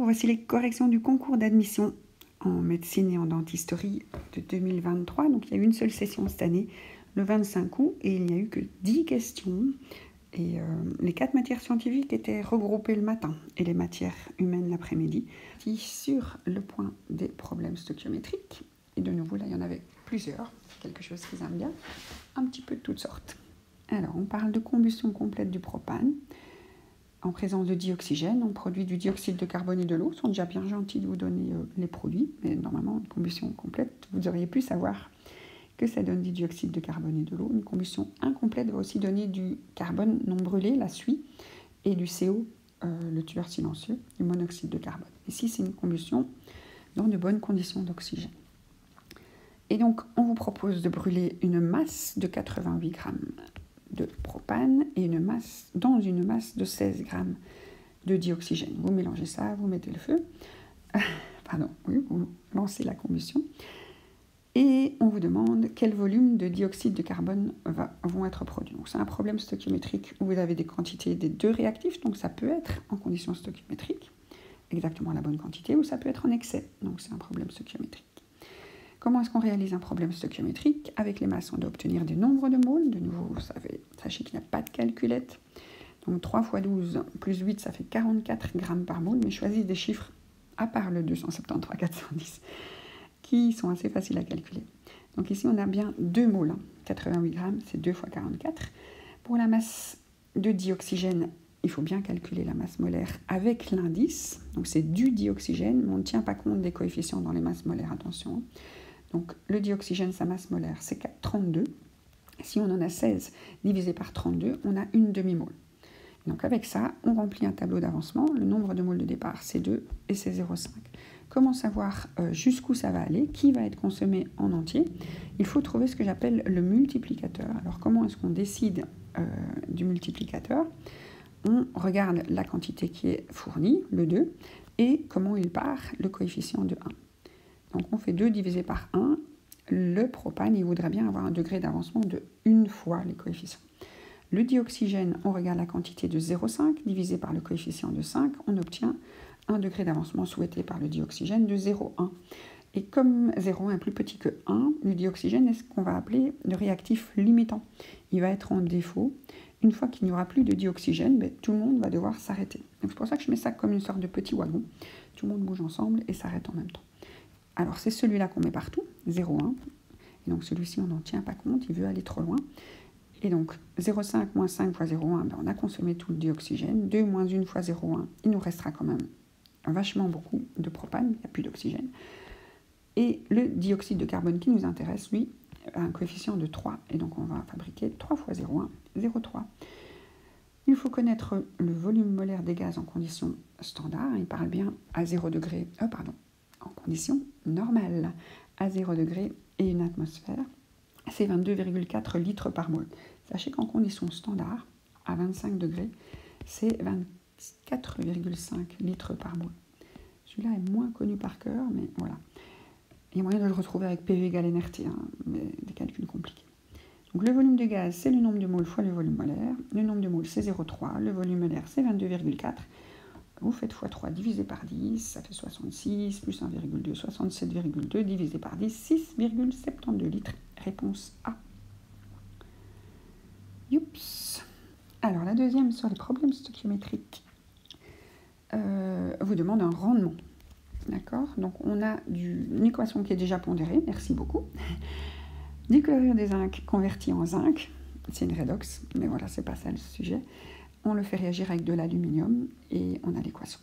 voici les corrections du concours d'admission en médecine et en dentisterie de 2023. Donc, il y a eu une seule session cette année, le 25 août, et il n'y a eu que 10 questions. Et les 4 matières scientifiques étaient regroupées le matin et les matières humaines l'après-midi. Sur le point des problèmes stoichiométriques, et de nouveau, là, il y en avait plusieurs, quelque chose qu'ils aiment bien, un petit peu de toutes sortes. Alors, on parle de combustion complète du propane. En présence de dioxygène, on produit du dioxyde de carbone et de l'eau. Ils sont déjà bien gentils de vous donner les produits, mais normalement, une combustion complète, vous auriez pu savoir que ça donne du dioxyde de carbone et de l'eau. Une combustion incomplète va aussi donner du carbone non brûlé, la suie, et du CO, le tueur silencieux, du monoxyde de carbone. Ici, c'est une combustion dans de bonnes conditions d'oxygène. Et donc, on vous propose de brûler une masse de 88 grammes de propane et dans une masse de 16 grammes de dioxygène. Vous mélangez ça, vous mettez le feu, vous lancez la combustion et on vous demande quel volume de dioxyde de carbone vont être produits. Donc c'est un problème stoichiométrique où vous avez des quantités des deux réactifs, donc ça peut être en conditions stoichiométriques, exactement la bonne quantité, ou ça peut être en excès, donc c'est un problème stoichiométrique. Comment est-ce qu'on réalise un problème stoichiométrique? Avec les masses, on doit obtenir des nombres de moles. De nouveau, sachez qu'il n'y a pas de calculette. Donc 3 x 12 plus 8, ça fait 44 grammes par mole. Mais choisissez des chiffres, à part le 273 410, qui sont assez faciles à calculer. Donc ici, on a bien 2 moles. 88 grammes, c'est 2 x 44. Pour la masse de dioxygène, il faut bien calculer la masse molaire avec l'indice. Donc c'est du dioxygène, mais on ne tient pas compte des coefficients dans les masses molaires, attention. Donc, le dioxygène, sa masse molaire, c'est 32. Si on en a 16 divisé par 32, on a une demi-mole. Donc, avec ça, on remplit un tableau d'avancement. Le nombre de moles de départ, c'est 2 et c'est 0,5. Comment savoir jusqu'où ça va aller? Qui va être consommé en entier? Il faut trouver ce que j'appelle le multiplicateur. Alors, comment est-ce qu'on décide du multiplicateur? On regarde la quantité qui est fournie, le 2, et comment il part, le coefficient de 1. Donc on fait 2 divisé par 1. Le propane, il voudrait bien avoir un degré d'avancement de 1 fois les coefficients. Le dioxygène, on regarde la quantité de 0,5 divisé par le coefficient de 5. On obtient un degré d'avancement souhaité par le dioxygène de 0,1. Et comme 0,1 est plus petit que 1, le dioxygène est ce qu'on va appeler le réactif limitant. Il va être en défaut. Une fois qu'il n'y aura plus de dioxygène, tout le monde va devoir s'arrêter. Donc c'est pour ça que je mets ça comme une sorte de petit wagon. Tout le monde bouge ensemble et s'arrête en même temps. Alors, c'est celui-là qu'on met partout, 0,1. Et donc, celui-ci, on n'en tient pas compte, il veut aller trop loin. Et donc, 0,5 moins 5 fois 0,1, on a consommé tout le dioxygène. 2 moins 1 fois 0,1, il nous restera quand même vachement beaucoup de propane, il n'y a plus d'oxygène. Et le dioxyde de carbone qui nous intéresse, lui, a un coefficient de 3. Et donc, on va fabriquer 3 fois 0,1, 0,3. Il faut connaître le volume molaire des gaz en conditions standards. Il parle bien à 0 degré, en conditions normales, à 0 degré et une atmosphère, c'est 22,4 litres par mole. Sachez qu'en conditions standards, à 25 degrés, c'est 24,5 litres par mole. Celui-là est moins connu par cœur, mais voilà. Il y a moyen de le retrouver avec PV égale NRT, mais des calculs compliqués. Donc le volume de gaz, c'est le nombre de moles fois le volume molaire. Le nombre de moles, c'est 0,3. Le volume molaire, c'est 22,4. Vous faites x3 divisé par 10, ça fait 66, plus 1,2, 67,2, divisé par 10, 6,72 litres. Réponse A. Youps. Alors, la deuxième sur les problèmes stoichiométriques vous demande un rendement. D'accord? Donc, on a une équation qui est déjà pondérée, merci beaucoup. Du chlorure de zinc converti en zinc, c'est une redox, mais voilà, c'est pas ça le sujet. On le fait réagir avec de l'aluminium et on a l'équation.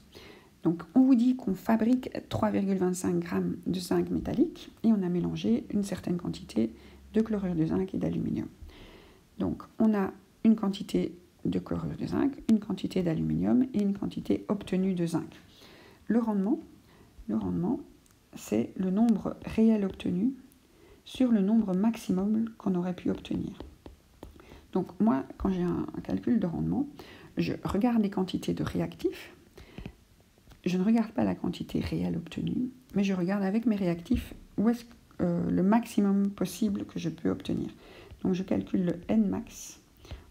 Donc, on vous dit qu'on fabrique 3,25 grammes de zinc métallique et on a mélangé une certaine quantité de chlorure de zinc et d'aluminium. Donc, on a une quantité de chlorure de zinc, une quantité d'aluminium et une quantité obtenue de zinc. Le rendement, c'est le nombre réel obtenu sur le nombre maximum qu'on aurait pu obtenir. Donc moi, quand j'ai un calcul de rendement, je regarde les quantités de réactifs. Je ne regarde pas la quantité réelle obtenue, mais je regarde avec mes réactifs où est-ce le maximum possible que je peux obtenir. Donc je calcule le Nmax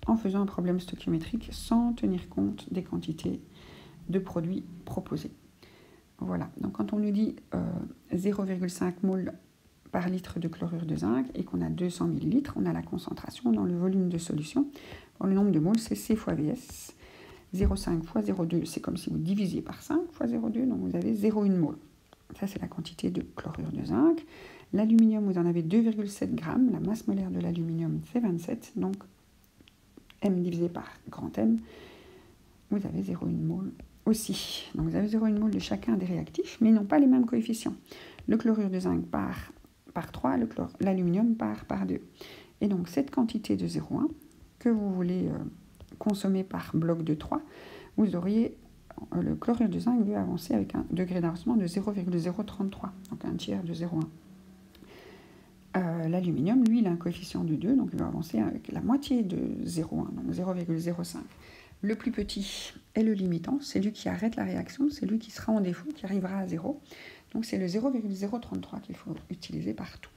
en faisant un problème stoichiométrique sans tenir compte des quantités de produits proposés. Voilà, donc quand on nous dit 0,5 mol par litre de chlorure de zinc et qu'on a 200 millilitres, on a la concentration dans le volume de solution. Bon, le nombre de moles, c'est C fois Vs. 0,5 fois 0,2, c'est comme si vous divisiez par 5 fois 0,2, donc vous avez 0,1 mol. Ça, c'est la quantité de chlorure de zinc. L'aluminium, vous en avez 2,7 grammes. La masse molaire de l'aluminium, c'est 27. Donc, M divisé par grand M, vous avez 0,1 mol aussi. Donc, vous avez 0,1 mol de chacun des réactifs, mais ils n'ont pas les mêmes coefficients. Le chlorure de zinc part par 3, l'aluminium part par 2. Et donc, cette quantité de 0,1 que vous voulez consommer par bloc de 3, vous auriez le chlorure de zinc veut avancer avec un degré d'avancement de 0,033, donc un tiers de 0,1. L'aluminium, lui, il a un coefficient de 2, donc il va avancer avec la moitié de 0,1, donc 0,05. Le plus petit est le limitant, c'est lui qui arrête la réaction, c'est lui qui sera en défaut, qui arrivera à 0. Donc c'est le 0,033 qu'il faut utiliser partout.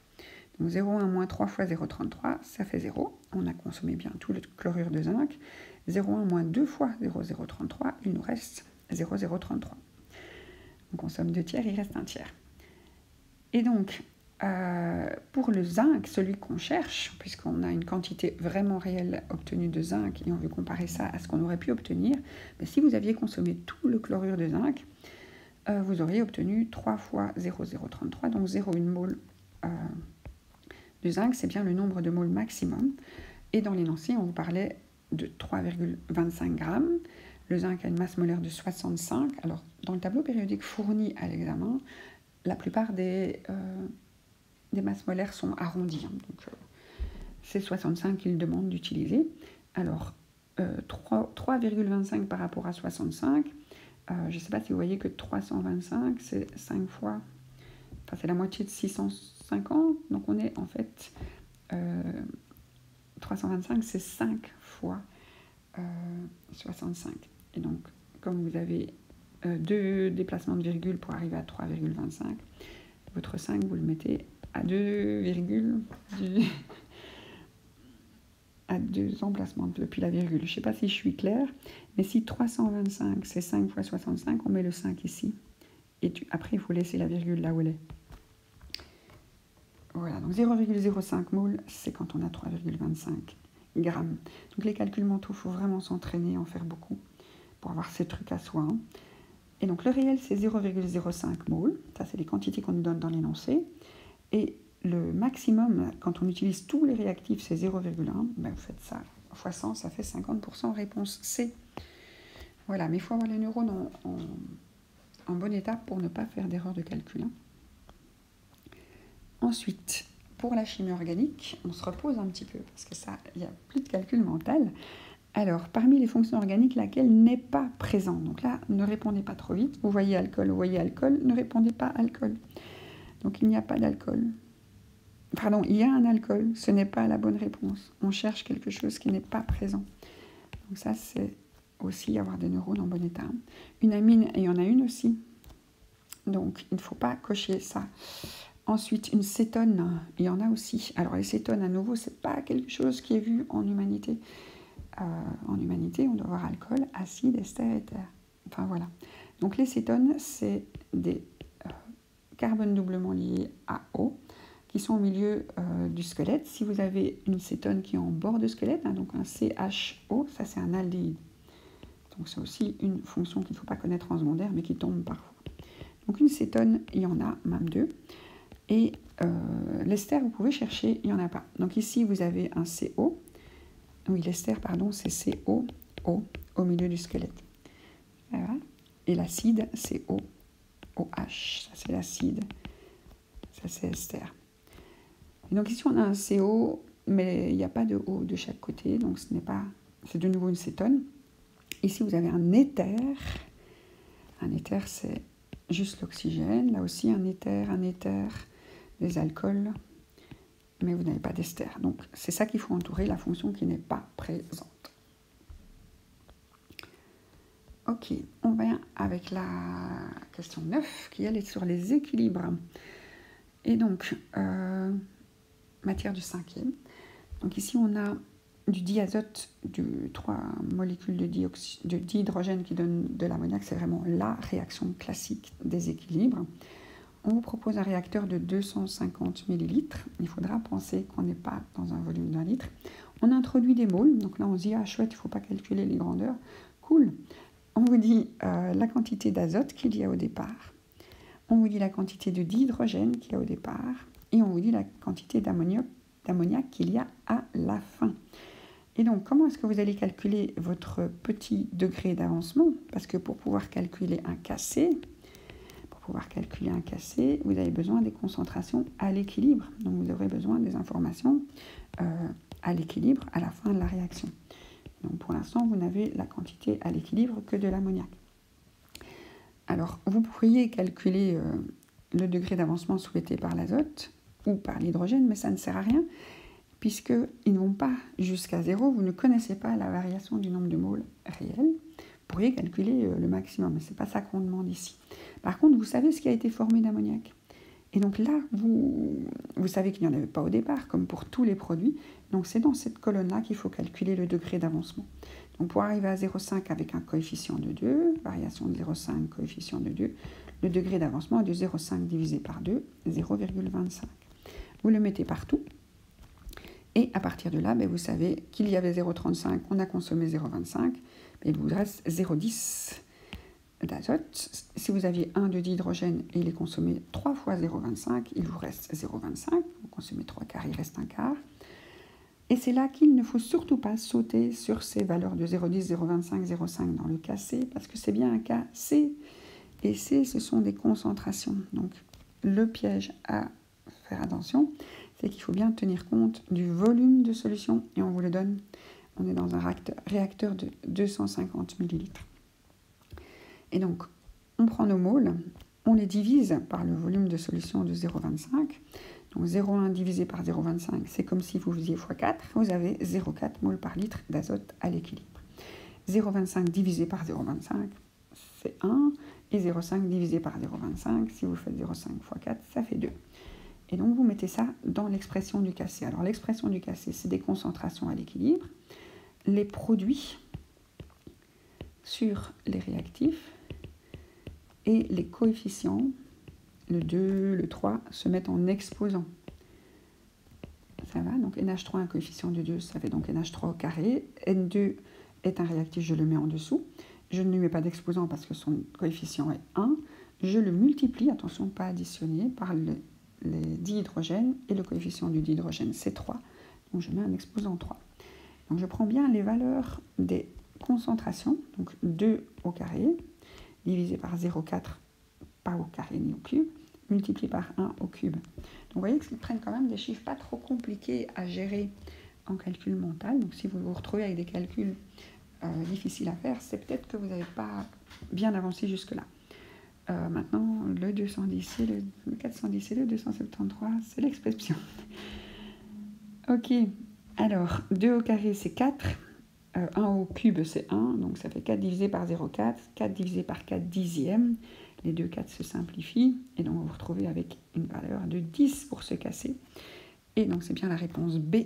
Donc 0,1 moins 3 fois 0,33, ça fait 0. On a consommé bien tout le chlorure de zinc. 0,1 moins 2 fois 0,033, il nous reste 0,033. On consomme 2 tiers, il reste 1 tiers. Et donc, pour le zinc, celui qu'on cherche, puisqu'on a une quantité vraiment réelle obtenue de zinc et on veut comparer ça à ce qu'on aurait pu obtenir, mais si vous aviez consommé tout le chlorure de zinc, vous auriez obtenu 3 fois 0,033, donc 0,1 mol de zinc, c'est bien le nombre de moles maximum. Et dans l'énoncé, on vous parlait de 3,25 grammes. Le zinc a une masse molaire de 65. Alors, dans le tableau périodique fourni à l'examen, la plupart des masses molaires sont arrondies. Donc, c'est 65 qu'il demande d'utiliser. Alors, 3,25 par rapport à 65. Je ne sais pas si vous voyez que 325, c'est 5 fois... Enfin, c'est la moitié de 650. Donc, on est en fait... 325, c'est 5 fois 65. Et donc, comme vous avez 2 déplacements de virgule pour arriver à 3,25, votre 5, vous le mettez à 2 à 2 emplacements depuis la virgule. Je ne sais pas si je suis claire, mais si 325, c'est 5 fois 65, on met le 5 ici. Et après, il faut laisser la virgule là où elle est. Voilà, donc 0,05 mol, c'est quand on a 3,25 grammes. Donc les calculs mentaux, il faut vraiment s'entraîner, en faire beaucoup, pour avoir ces trucs à soi. Hein. Et donc le réel, c'est 0,05 mol. Ça, c'est les quantités qu'on nous donne dans l'énoncé. Et le maximum, quand on utilise tous les réactifs, c'est 0,1. Ben, vous faites ça fois 100, ça fait 50%. Réponse C. Voilà, mais il faut avoir les neurones en bon état pour ne pas faire d'erreur de calcul. Hein. Ensuite, pour la chimie organique, on se repose un petit peu, parce que ça, il n'y a plus de calcul mental. Alors, parmi les fonctions organiques, laquelle n'est pas présente? Donc là, ne répondez pas trop vite. Vous voyez alcool, ne répondez pas alcool. Donc, il n'y a pas d'alcool. Pardon, il y a un alcool, ce n'est pas la bonne réponse. On cherche quelque chose qui n'est pas présent. Donc ça, c'est aussi avoir des neurones en bon état. Une amine, il y en a une aussi. Donc, il ne faut pas cocher ça. Ensuite, une cétone, il y en a aussi. Alors, les cétones, à nouveau, ce n'est pas quelque chose qui est vu en humanité. En humanité, on doit avoir alcool, acide, ester, éther. Enfin, voilà. Donc, les cétones, c'est des carbones doublement liés à eau qui sont au milieu du squelette. Si vous avez une cétone qui est en bord de squelette, hein, donc un CHO, ça, c'est un aldéhyde. Donc, c'est aussi une fonction qu'il ne faut pas connaître en secondaire, mais qui tombe parfois. Donc, une cétone, il y en a même 2. Et l'ester, vous pouvez chercher, il n'y en a pas. Donc ici, vous avez un CO. Oui, l'ester, pardon, c'est CO, O, au milieu du squelette. Voilà. Et l'acide, c'est OH. Ça, c'est l'acide. Ça, c'est ester. Et donc ici, on a un CO, mais il n'y a pas de O de chaque côté. Donc ce n'est pas... C'est de nouveau une cétone. Ici, vous avez un éther. Un éther, c'est juste l'oxygène. Là aussi, un éther, des alcools, mais vous n'avez pas d'ester. Donc, c'est ça qu'il faut entourer, la fonction qui n'est pas présente. Ok, on vient avec la question 9, qui elle est sur les équilibres. Et donc, matière du 5e. Donc ici, on a du diazote, de 3 molécules de dihydrogène qui donnent de l'ammoniac, c'est vraiment la réaction classique des équilibres. On vous propose un réacteur de 250 ml. Il faudra penser qu'on n'est pas dans un volume d'1 litre. On introduit des moles. Donc là, on se dit, ah chouette, il ne faut pas calculer les grandeurs. Cool. On vous dit la quantité d'azote qu'il y a au départ. On vous dit la quantité de dihydrogène qu'il y a au départ. Et on vous dit la quantité d'ammoniac qu'il y a à la fin. Et donc, comment est-ce que vous allez calculer votre petit degré d'avancement? Parce que pour pouvoir calculer un KC, vous avez besoin des concentrations à l'équilibre. Donc, vous aurez besoin des informations à l'équilibre à la fin de la réaction. Donc, pour l'instant, vous n'avez la quantité à l'équilibre que de l'ammoniac. Alors, vous pourriez calculer le degré d'avancement souhaité par l'azote ou par l'hydrogène, mais ça ne sert à rien, puisqu'ils ne vont pas jusqu'à 0. Vous ne connaissez pas la variation du nombre de moles réel. Vous pourriez calculer le maximum, mais ce n'est pas ça qu'on demande ici. Par contre, vous savez ce qui a été formé d'ammoniac. Et donc là, vous savez qu'il n'y en avait pas au départ, comme pour tous les produits. Donc c'est dans cette colonne-là qu'il faut calculer le degré d'avancement. Donc pour arriver à 0,5 avec un coefficient de 2, variation de 0,5, coefficient de 2, le degré d'avancement est de 0,5 divisé par 2, 0,25. Vous le mettez partout. Et à partir de là, vous savez qu'il y avait 0,35, on a consommé 0,25, et il vous reste 0,10 d'azote. Si vous aviez 1 de dihydrogène et il est consommé 3 fois 0,25, il vous reste 0,25. Vous consommez 3 quarts, il reste 1 quart. Et c'est là qu'il ne faut surtout pas sauter sur ces valeurs de 0,10, 0,25, 0,5 dans le cas C, parce que c'est bien un cas C. Et C, ce sont des concentrations. Donc, le piège à faire attention, c'est qu'il faut bien tenir compte du volume de solution, et on vous le donne. On est dans un réacteur de 250 ml. Et donc, on prend nos moles, on les divise par le volume de solution de 0,25. Donc 0,1 divisé par 0,25, c'est comme si vous faisiez x4, vous avez 0,4 moles par litre d'azote à l'équilibre. 0,25 divisé par 0,25, c'est 1, et 0,5 divisé par 0,25, si vous faites 0,5 x 4, ça fait 2. Et donc vous mettez ça dans l'expression du KC. Alors l'expression du KC, c'est des concentrations à l'équilibre, les produits sur les réactifs, et les coefficients, le 2, le 3, se mettent en exposant. Ça va, donc NH3, un coefficient de 2, ça fait donc NH3 au carré. N2 est un réactif, je le mets en dessous. Je ne lui mets pas d'exposant parce que son coefficient est 1. Je le multiplie, attention, pas additionner, par les dihydrogènes, et le coefficient du dihydrogène, c'est 3. Donc je mets un exposant 3. Donc je prends bien les valeurs des concentrations, donc 2 au carré, divisé par 0,4, pas au carré ni au cube, multiplié par 1 au cube. Donc vous voyez qu'ils prennent quand même des chiffres pas trop compliqués à gérer en calcul mental. Donc si vous vous retrouvez avec des calculs difficiles à faire, c'est peut-être que vous n'avez pas bien avancé jusque-là. Maintenant, le 210 et le 410 et le 273, c'est l'expression. Ok, alors 2 au carré, c'est 4. 1 au cube, c'est 1, donc ça fait 4 divisé par 0,4, 4 divisé par 4 dixièmes, les deux 4 se simplifient, et donc vous vous retrouvez avec une valeur de 10 pour se casser, et donc c'est bien la réponse B.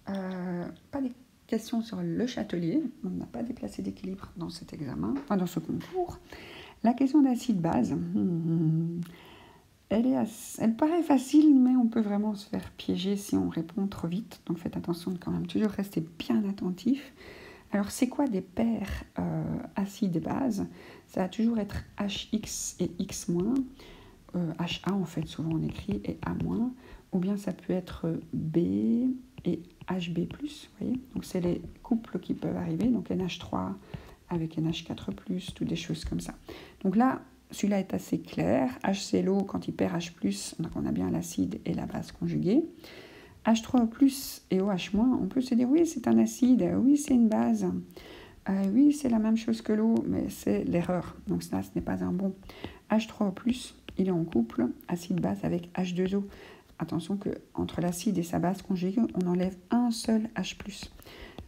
Pas de questions sur le Châtelier, on n'a pas déplacé d'équilibre dans cet examen, dans ce concours. La question d'acide-base, elle paraît facile, mais on peut vraiment se faire piéger si on répond trop vite. Donc faites attention de quand même toujours rester bien attentif. Alors c'est quoi des paires acides et bases? Ça va toujours être HX et X-, HA en fait souvent on écrit, et A-, ou bien ça peut être B et HB+, vous voyez. Donc c'est les couples qui peuvent arriver, donc NH3 avec NH4+, toutes des choses comme ça. Donc là, celui-là est assez clair. HClO, quand il perd H+, donc on a bien l'acide et la base conjuguée. H3O+, et OH-, on peut se dire, oui, c'est un acide, oui, c'est une base, oui, c'est la même chose que l'eau, mais c'est l'erreur. Donc ça, ce n'est pas un bon. H3O+, il est en couple, acide-base avec H2O. Attention qu'entre l'acide et sa base conjuguée, on enlève un seul H+.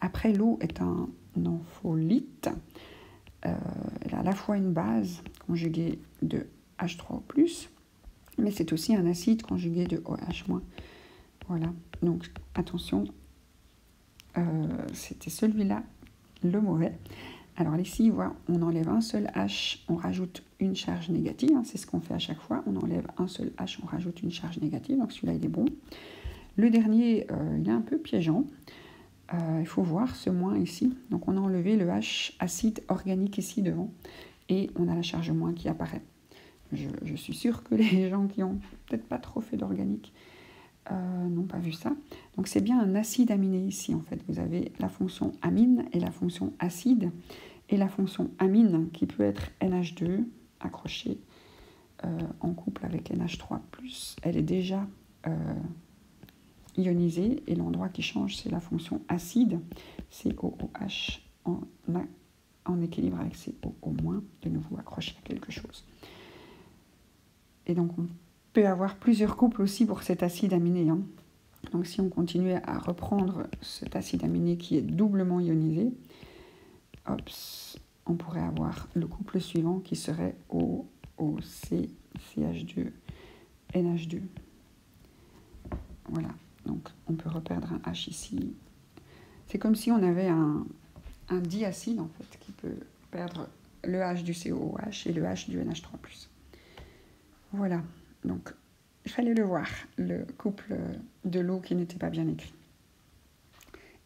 Après, l'eau est un ampholyte. Elle a à la fois une base conjuguée de H3O+, mais c'est aussi un acide conjugué de OH-. Voilà, donc attention, c'était celui-là, le mauvais. Alors ici, on enlève un seul H, on rajoute une charge négative. C'est ce qu'on fait à chaque fois. On enlève un seul H, on rajoute une charge négative. Donc celui-là, il est bon. Le dernier, il est un peu piégeant. Il faut voir ce moins ici. Donc on a enlevé le H acide organique ici devant. Et on a la charge moins qui apparaît. Je suis sûre que les gens qui ont peut-être pas trop fait d'organique n'ont pas vu ça. Donc c'est bien un acide aminé ici en fait. Vous avez la fonction amine et la fonction acide. Et la fonction amine qui peut être NH2 accrochée en couple avec NH3+, elle est déjà ionisée. Et l'endroit qui change, c'est la fonction acide, COOH en équilibre avec COO-, de nouveau accroché à quelque chose. Et donc on peut avoir plusieurs couples aussi pour cet acide aminé. Donc si on continuait à reprendre cet acide aminé qui est doublement ionisé, on pourrait avoir le couple suivant qui serait OOC, CH2, NH2. Voilà, donc on peut reperdre un H ici. C'est comme si on avait un diacide en fait qui peut perdre le H du COOH et le H du NH3+. Voilà, donc il fallait le voir, le couple de l'eau qui n'était pas bien écrit.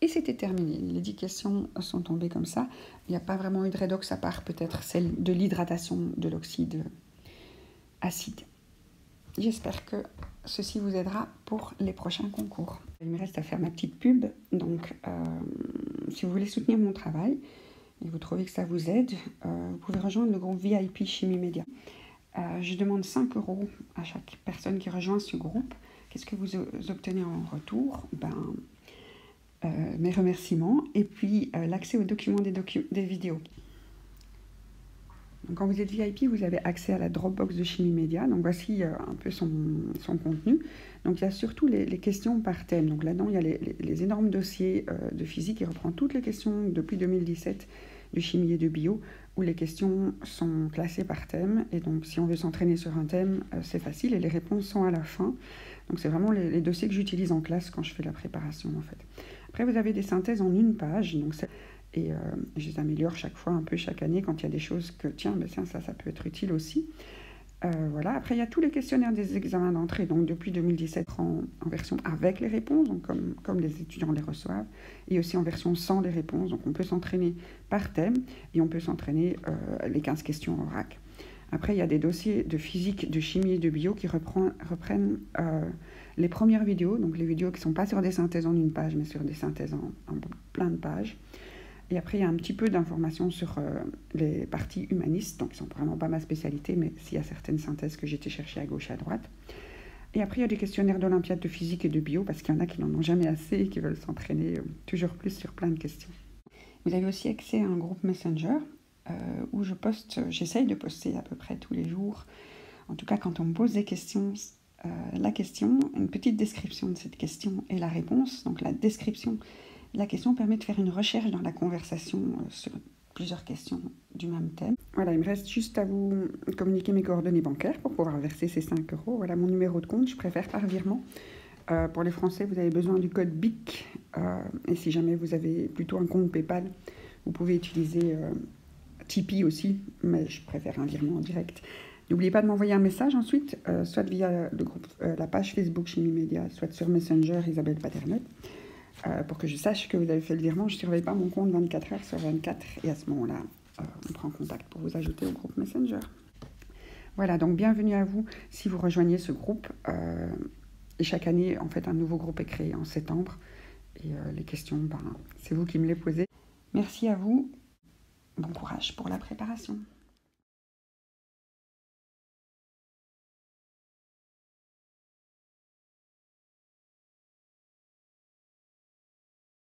Et c'était terminé. Les 10 questions sont tombées comme ça. Il n'y a pas vraiment eu de redox à part peut-être celle de l'hydratation de l'oxyde acide. J'espère que ceci vous aidera pour les prochains concours. Il me reste à faire ma petite pub. Donc, si vous voulez soutenir mon travail et vous trouvez que ça vous aide, vous pouvez rejoindre le groupe VIP Chimie Média. Je demande 5 € à chaque personne qui rejoint ce groupe. Qu'est-ce que vous obtenez en retour? Mes remerciements et puis l'accès aux documents des vidéos. Donc, quand vous êtes VIP, vous avez accès à la Dropbox de Chimie Média. Donc voici un peu son contenu. Donc il y a surtout les questions par thème. Donc là-dedans, il y a les énormes dossiers de physique qui reprend toutes les questions depuis 2017 de chimie et de bio, où les questions sont classées par thème. Et donc si on veut s'entraîner sur un thème, c'est facile et les réponses sont à la fin. Donc c'est vraiment les dossiers que j'utilise en classe quand je fais la préparation en fait. Après, vous avez des synthèses en une page, donc je les améliore chaque fois, un peu chaque année, quand il y a des choses que, tiens, ça peut être utile aussi. Voilà. Après, il y a tous les questionnaires des examens d'entrée, donc depuis 2017 en version avec les réponses, donc comme les étudiants les reçoivent, et aussi en version sans les réponses, donc on peut s'entraîner par thème, et on peut s'entraîner les 15 questions en vrac. Après, il y a des dossiers de physique, de chimie et de bio qui reprennent les premières vidéos, donc les vidéos qui ne sont pas sur des synthèses en une page, mais sur des synthèses en plein de pages. Et après, il y a un petit peu d'informations sur les parties humanistes, donc qui ne sont vraiment pas ma spécialité, mais s'il y a certaines synthèses que j'ai été chercher à gauche et à droite. Et après, il y a des questionnaires d'Olympiade de physique et de bio, parce qu'il y en a qui n'en ont jamais assez et qui veulent s'entraîner toujours plus sur plein de questions. Vous avez aussi accès à un groupe Messenger, où j'essaye de poster à peu près tous les jours, en tout cas quand on me pose des questions, la question, une petite description de cette question et la réponse. Donc la description, la question permet de faire une recherche dans la conversation sur plusieurs questions du même thème. Voilà, il me reste juste à vous communiquer mes coordonnées bancaires pour pouvoir verser ces 5 €. Voilà mon numéro de compte, je préfère par virement. Pour les Français, vous avez besoin du code BIC. Et si jamais vous avez plutôt un compte PayPal, vous pouvez utiliser Tipeee aussi, mais je préfère un virement en direct. N'oubliez pas de m'envoyer un message ensuite, soit via le groupe, la page Facebook Chimie Média, soit sur Messenger Isabelle Paternel, pour que je sache que vous avez fait le virement. Je ne surveille pas mon compte 24 heures sur 24 et à ce moment-là, on prend contact pour vous ajouter au groupe Messenger. Voilà, donc bienvenue à vous si vous rejoignez ce groupe. Et chaque année, en fait, un nouveau groupe est créé en septembre. Et les questions, c'est vous qui me les posez. Merci à vous. Bon courage pour la préparation.